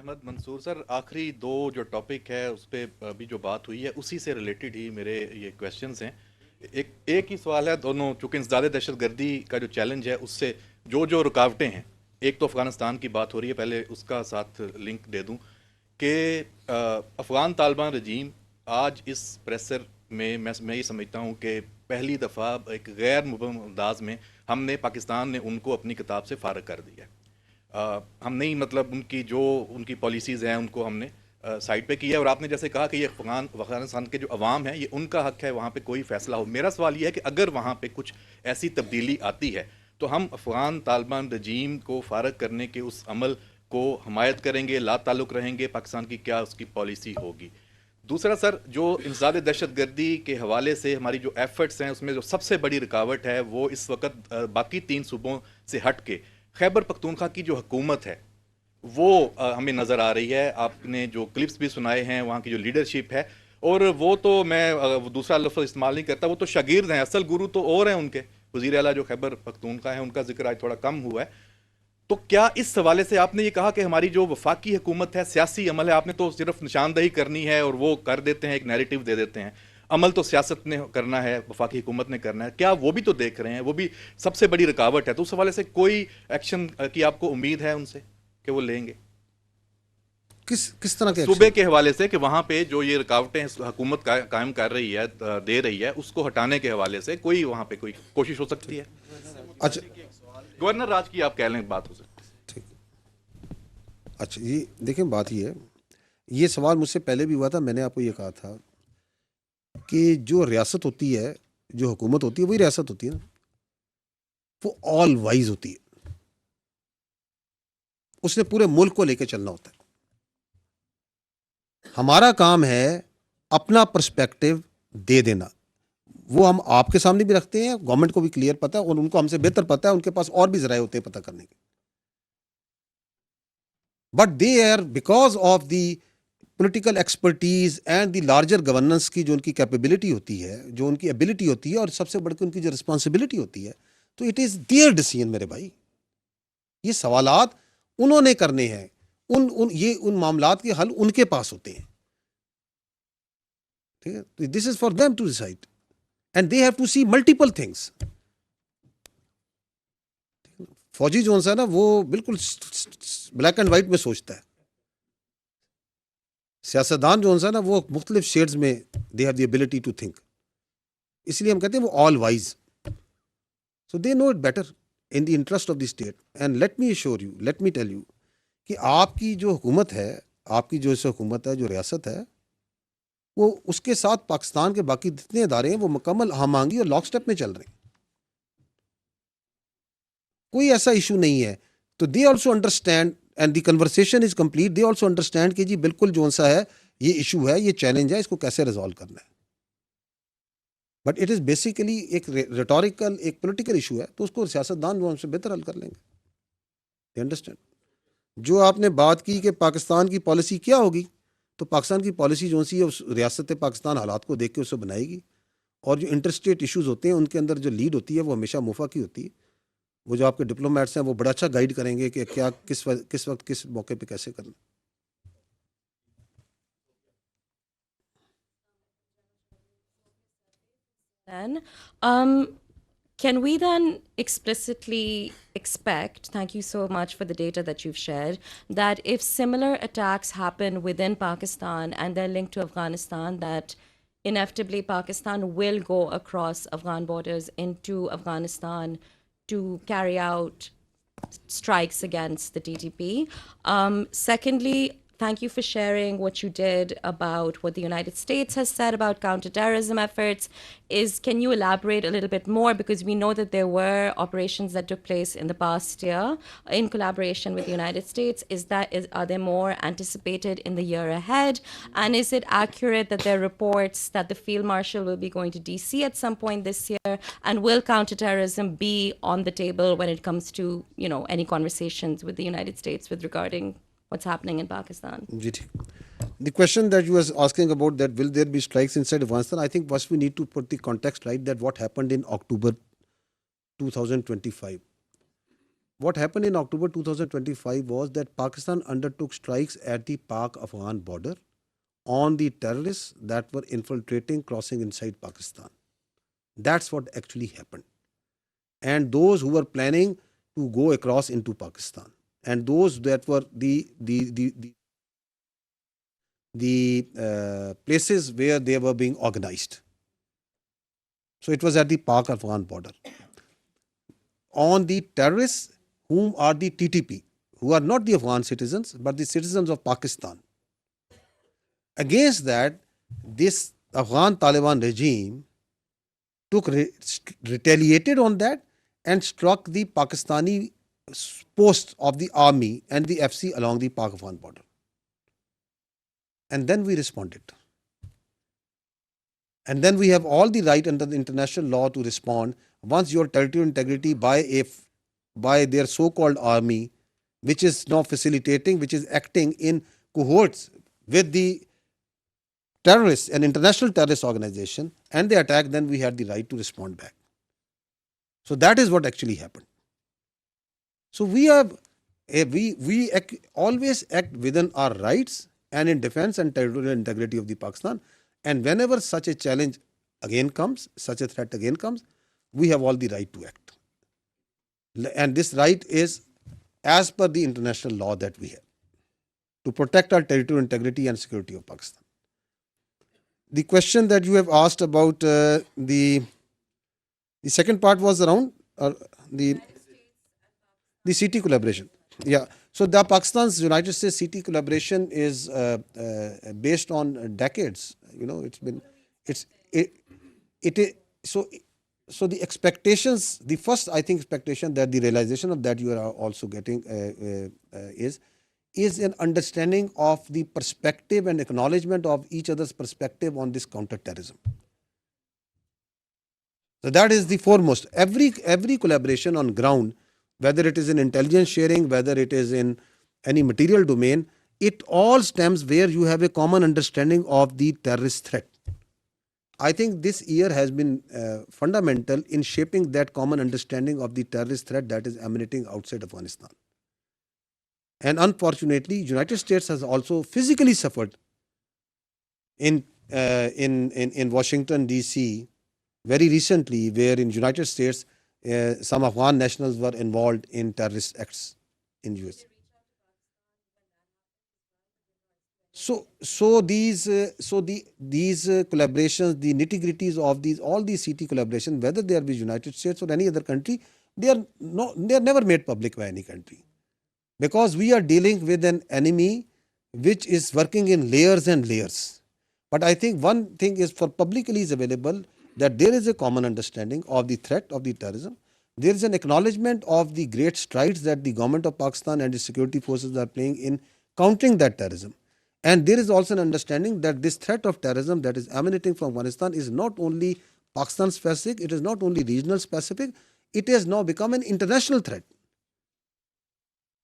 احمد منصور سر، آخری دو جو ٹاپک ہے اس پہ ابھی جو بات ہوئی ہے اسی سے ریلیٹڈ ہی میرے یہ کویشچنز ہیں. ایک ہی سوال ہے. دونوں چونکہ انسداد دہشت گردی کا جو چیلنج ہے اس سے جو رکاوٹیں ہیں، ایک تو افغانستان کی بات ہو رہی ہے، پہلے اس کا ساتھ لنک دے دوں کہ افغان طالبان رجیم آج اس پریسر میں یہ سمجھتا ہوں کہ پہلی دفعہ ایک غیر مبہم انداز میں ہم نے پاکستان نے ان کو اپنی کتاب سے فارغ کر دیا ہے. ہم نہیں مطلب ان کی پالیسیز ہیں ان کو ہم نے سائڈ پہ کیا ہے. اور آپ نے جیسے کہا کہ یہ افغانستان کے جو عوام ہیں یہ ان کا حق ہے وہاں پہ کوئی فیصلہ ہو. میرا سوال یہ ہے کہ اگر وہاں پہ کچھ ایسی تبدیلی آتی ہے تو ہم افغان طالبان رجیم کو فارغ کرنے کے اس عمل کو حمایت کریں گے، لا تعلق رہیں گے؟ پاکستان کی کیا اس کی پالیسی ہوگی؟ دوسرا سر، جو انسداد دہشت گردی کے حوالے سے ہماری جو ایفرٹس ہیں اس میں جو سب سے بڑی رکاوٹ ہے وہ اس وقت باقی 3 صوبوں سے ہٹ کے خیبر پختونخوا کی جو حکومت ہے وہ ہمیں نظر آ رہی ہے. آپ نے جو کلپس بھی سنائے ہیں وہاں کی جو لیڈرشپ ہے، اور وہ تو میں دوسرا لفظ استعمال نہیں کرتا، وہ تو شاگرد ہیں، اصل گرو تو اور ہیں ان کے. وزیر اعلیٰ جو خیبر پختونخوا ہیں ان کا ذکر آج تھوڑا کم ہوا ہے. تو کیا اس حوالے سے آپ نے یہ کہا کہ ہماری جو وفاقی حکومت ہے سیاسی عمل ہے، آپ نے تو صرف نشاندہی کرنی ہے اور وہ کر دیتے ہیں، ایک نیریٹو دے دیتے ہیں، عمل تو سیاست نے کرنا ہے، وفاقی حکومت نے کرنا ہے، کیا وہ بھی تو دیکھ رہے ہیں؟ وہ بھی سب سے بڑی رکاوٹ ہے. تو اس حوالے سے کوئی ایکشن کی آپ کو امید ہے ان سے کہ وہ لیں گے؟ کس طرح کے صوبے کے حوالے سے کہ وہاں پہ جو یہ رکاوٹیں حکومت قائم کر رہی ہے، دے رہی ہے، اس کو ہٹانے کے حوالے سے کوئی وہاں پہ کوئی کوشش ہو سکتی ہے؟ اچھا گورنر راج کی آپ کہہ لیں بات ہو سکتی ہے. ٹھیک. اچھا یہ دیکھیں، بات یہ سوال مجھ سے پہلے بھی ہوا تھا. میں نے آپ کو یہ کہا تھا کہ جو ریاست ہوتی ہے، جو حکومت ہوتی ہے، وہی ریاست ہوتی ہے نا، وہ آل وائز ہوتی ہے. اس نے پورے ملک کو لے کے چلنا ہوتا ہے. ہمارا کام ہے اپنا پرسپیکٹو دے دینا. وہ ہم آپ کے سامنے بھی رکھتے ہیں، گورنمنٹ کو بھی کلیئر پتہ ہے، اور ان کو ہم سے بہتر پتہ ہے، ان کے پاس اور بھی ذرائع ہوتے ہیں پتہ کرنے کے. But they are because of the political expertise and the larger governance کی جو ان کی کیپیبلٹی ہوتی ہے، جو ان کی ایبلٹی ہوتی ہے، اور سب سے بڑھ کے ان کی جو رسپانسبلٹی ہوتی ہے، تو اٹ از دیئر ڈیسیژن میرے بھائی. یہ سوالات انہوں نے کرنے ہیں، ان معاملات کے حل ان کے پاس ہوتے ہیں. ٹھیک ہے، this is for them to decide and they have to see multiple things. فوجی جو ہے نا وہ بالکل بلیک اینڈ وائٹ میں سوچتا ہے. سیاستدان جو ہے نا وہ مختلف شیڈز میں they have the ability to think. اس لیے ہم کہتے ہیں وہ all wise. So they know it better in the interest of the state. And let me assure you, let me tell you کہ آپ کی جو حکومت ہے، آپ کی جو حکومت ہے، جو ریاست ہے، وہ اس کے ساتھ پاکستان کے باقی جتنے ادارے ہیں وہ مکمل ہم آہنگی اور لاک سٹیپ میں چل رہے ہیں. کوئی ایسا ایشو نہیں ہے. تو they also understand and the conversation is complete. They also understand کہ جی بالکل جو سا ہے یہ ایشو ہے، یہ چیلنج ہے، اس کو کیسے ریزالو کرنا ہے. بٹ اٹ از بیسیکلی ایک ریٹوریکل، ایک پولیٹیکل ایشو ہے، تو اس کو سیاستدان جو ہم سے بہتر حل کر لیں گے. They understand. جو آپ نے بات کی کہ پاکستان کی پالیسی کیا ہوگی، تو پاکستان کی پالیسی جو سی ہے اس ریاست پاکستان حالات کو دیکھ کے اسے بنائے گی. اور جو انٹرسٹیٹ ایشوز ہوتے ہیں ان کے اندر جو لیڈ ہوتی ہے وہ ہمیشہ موفا کی ہوتی ہے. وہ جو آپ کے ڈپلومیٹس ہیں وہ بڑا اچھا گائیڈ کریں گے کہ کیا کس وقت کس موقع پہ کیسے کرنا. Then, can we then explicitly expect, thank you so much for the data that you've shared, that if similar attacks happen within Pakistan and they're linked to Afghanistan, that inevitably Pakistan will go across Afghan borders into Afghanistan to carry out strikes against the TTP? Secondly, thank you for sharing what you did about what the United States has said about counterterrorism efforts. Can you elaborate a little bit more? Because we know that there were operations that took place in the past year in collaboration with the United States. Are there more anticipated in the year ahead? And is it accurate that there are reports that the Field Marshal will be going to DC at some point this year? And will counterterrorism be on the table when it comes to, any conversations with the United States with regarding what's happening in Pakistan? The question that you were asking about, that will there be strikes inside Afghanistan, I think first we need to put the context right, that what happened in October 2025. what happened in October 2025 was that Pakistan undertook strikes at the Pak-Afghan border on the terrorists that were infiltrating, crossing inside Pakistan. That's what actually happened. And those who were planning to go across into Pakistan, and those that were the places where they were being organized. So it was at the Pak-Afghan border. On the terrorists, whom are the TTP, who are not the Afghan citizens, but the citizens of Pakistan. Against that, this Afghan Taliban regime retaliated on that and struck the Pakistani posts of the army and the FC along the Pak-Afghan border. And then we responded. And then we have all the right under the international law to respond once your territorial integrity by their so-called army, which is now facilitating, which is acting in cohorts with the terrorists, an international terrorist organization, and they attack, then we had the right to respond back. So that is what actually happened. So we always act within our rights and in defense and territorial integrity of the Pakistan. And whenever such a challenge again comes, such a threat again comes, we have all the right to act. And this right is as per the international law that we have to protect our territorial integrity and security of Pakistan. The question that you have asked about the second part was around the CT collaboration. Yeah. So the Pakistan's United States CT collaboration is based on decades. You know, so the expectations, the first I think expectation that the realization of that you are also getting is an understanding of the perspective and acknowledgement of each other's perspective on this counter-terrorism. So that is the foremost. Every collaboration on ground, whether it is in intelligence sharing, whether it is in any material domain, it all stems where you have a common understanding of the terrorist threat. I think this year has been fundamental in shaping that common understanding of the terrorist threat that is emanating outside Afghanistan. And unfortunately, United States has also physically suffered in Washington, D.C. very recently, where in United States, some Afghan nationals were involved in terrorist acts in US. So these collaborations, the nitty-gritties of all these CT collaborations, whether they are with United States or any other country, they are never made public by any country, because we are dealing with an enemy which is working in layers and layers. But I think one thing is for publicly is available, that there is a common understanding of the threat of the terrorism. There is an acknowledgement of the great strides that the government of Pakistan and the security forces are playing in countering that terrorism. And there is also an understanding that this threat of terrorism that is emanating from Afghanistan is not only Pakistan specific, it is not only regional specific, it has now become an international threat.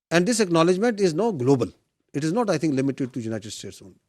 And this acknowledgement is now global. It is not, I think, limited to United States only.